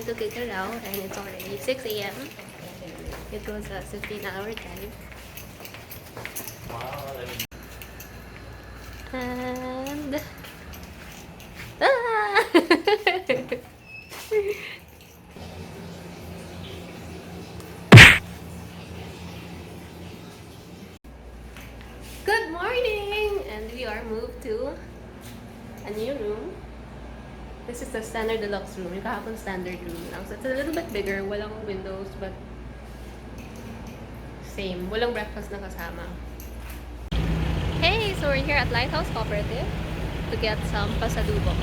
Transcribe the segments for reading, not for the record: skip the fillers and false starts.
in Tuguegarao and it's already 6 a.m. It was a 15-hour drive. And good morning! And we are moved to a new room. This is the standard deluxe room. Yung kahapon standard room lang. So it's a little bit bigger. Walang windows, but same. Walang breakfast na kasama. Hey! So we're here at Lighthouse Cooperative to get some pasalubong.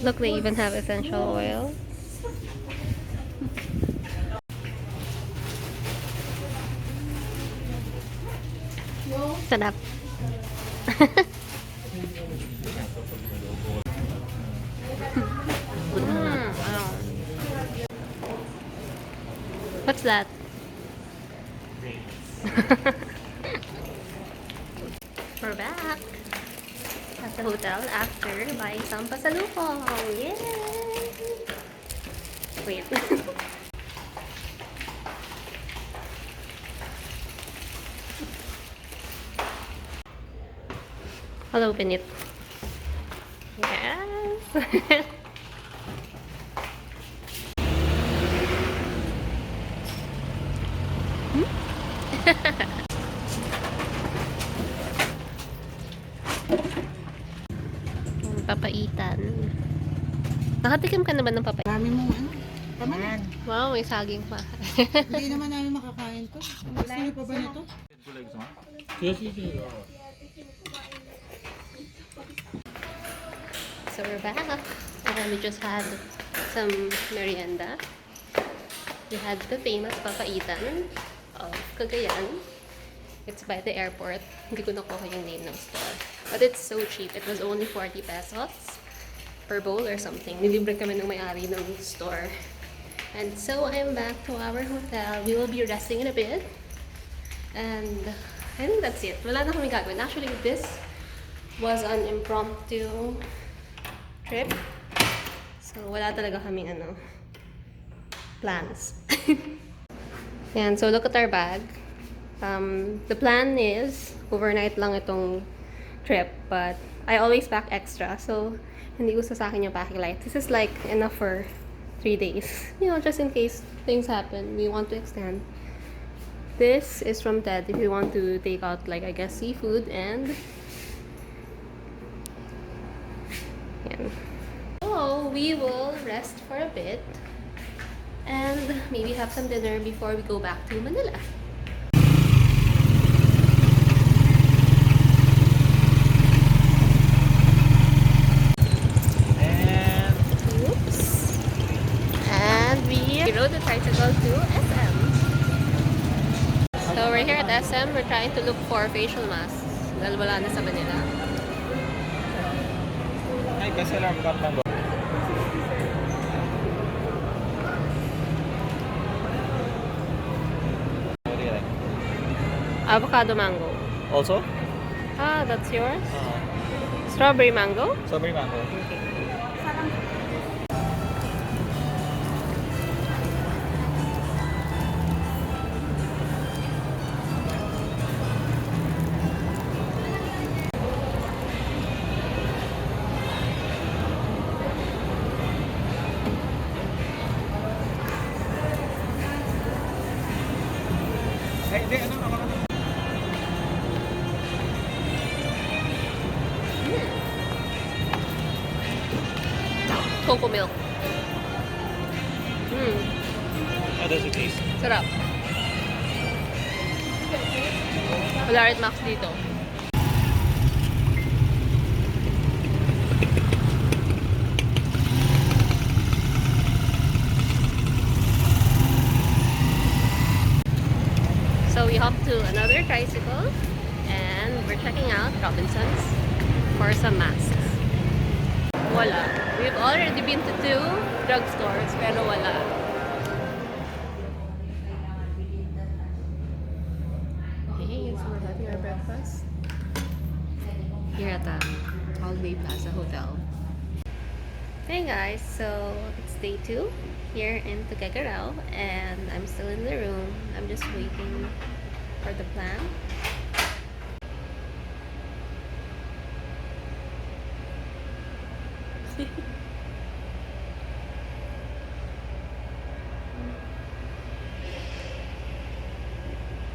Look, they even have essential oil. Sarap. What's that? We're back at the hotel after buying some pasalubong. Yay! Wait. I'll open it. Yes! Papaitan. Nakatikim ka naman ng papaitan? Dami mo ano? Tama na. Wow, may saging pa. Hindi naman namin makakain to. Gusto niyo pa ba nito? So we're back. And we just had some merienda. We had the famous papaitan of Cagayan. It's by the airport. Hindi ko nakuha yung name ng store. But it's so cheap. It was only 40 pesos per bowl or something. Nilibre kami ng may-ari ng store. And so I'm back to our hotel. We will be resting in a bit. And I think that's it. Wala na kami gagawin. Actually, this was an impromptu trip. So wala talaga kaming plans. And so look at our bag. The plan is overnight lang itong trip, but I always pack extra, so hindi gusto sa akin yung packing light. This is like enough for 3 days. You know, just in case things happen, we want to extend. This is from Ted if you want to take out, like, I guess, seafood and yan. So we will rest for a bit and maybe have some dinner before we go back to Manila. We rode the tricycle to SM. So we're here at SM. We're trying to look for facial masks. Dahil wala na sa Manila. Ay, kasi alarm cut mango. Avocado mango. Also? Ah, that's yours? Strawberry mango? Strawberry mango. Ay, hindi, ano? Cocoa milk. How does it taste? Sarap. Wala rin max dito. tricycle and we're checking out Robinson's for some masks. Wala. We've already been to 2 drugstores pero wala. Okay, so we're having our breakfast here at the Holiday Plaza Hotel. Hey guys, so it's day 2 here in Tuguegarao and I'm still in the room. I'm just waiting for the plan.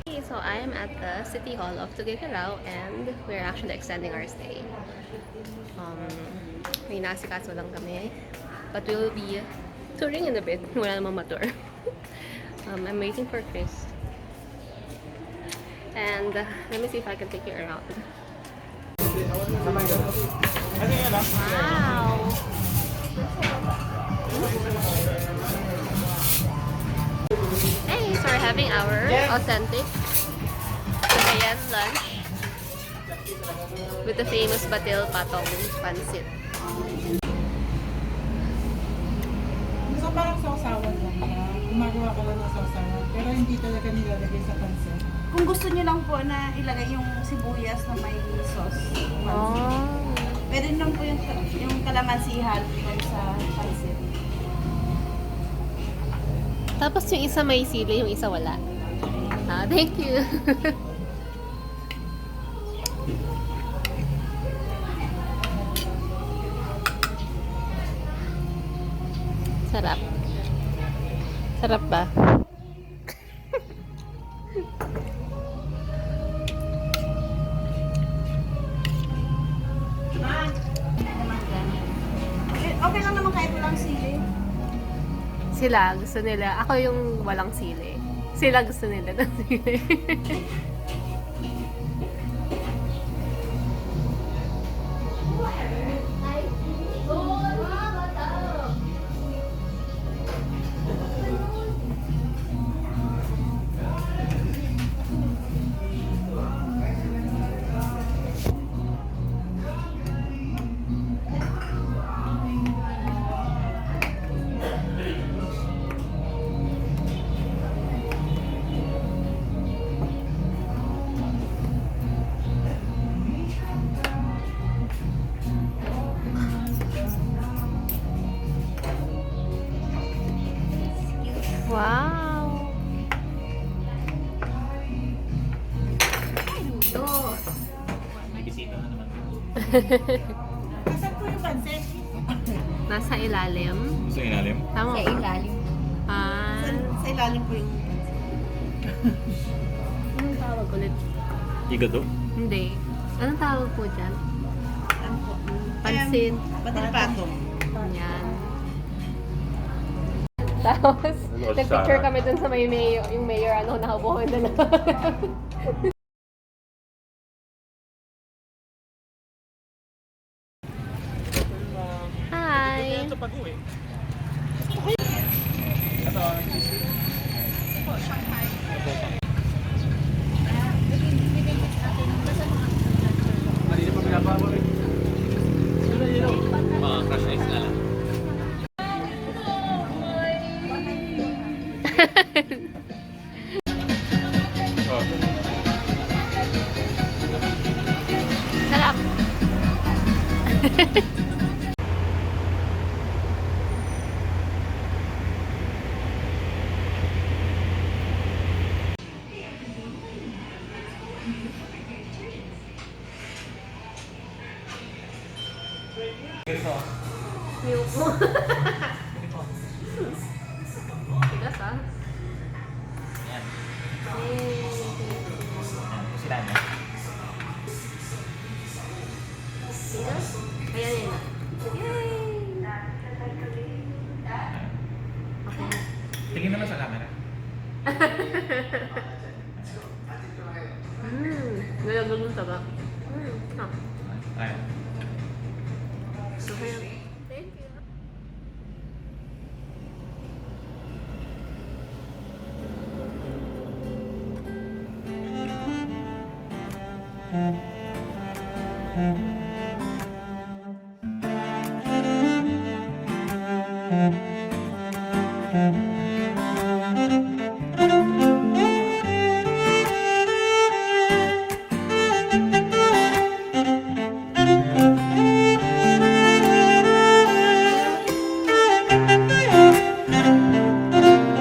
Okay, so I am at the City Hall of Tuguegarao and we're actually extending our stay. May nasikaso lang kami. But we'll be touring in a bit. Wala namang matur. I'm waiting for Chris. And let me see if I can take you around. Wow! Hey, so we're having our authentic Cagayan lunch with the famous Batil Patong Pansit. So parang sausawan lang na. Gumagawa ka lang ng sausawan. Pero hindi talaga nilalagay sa pansit. Kung gusto niyo lang po na ilagay yung sibuyas na may sauce. Oh. Pwede lang po yung kalamansi halong sa pansit. Tapos yung isa may sili, yung isa wala. Ah, thank you. Sarap. Sarap ba? Okay lang naman kahit walang sili. Sila gusto nila. Ako yung walang sili. Sila gusto nila ng sili. Wow! May bisita na naman. Nasaan po yung pansit? Nasa ilalim. Sa ilalim? Tama Sa ba? ilalim. Ah, Sa ilalim po yung pansit. anong tawag ulit? Igado? Hindi. Anong tawag po dyan? Ano po? Pansit. Batil patong. Yan. Tapos, nag-picture kami dun sa may mayor, yung mayor, ano, nakabuhan na lang. Hi! Ito pag-uwi. Hindi pa pinapabalik. Mga crush ice na lang. Sarap! Milk mo. Tigas ah. Yan. Yay! Sila niya. Tigas? Ayan yun. Yay! Okay. Tingin naman sa camera. Nalagod mo taba. Ayan. Okay. Thank you.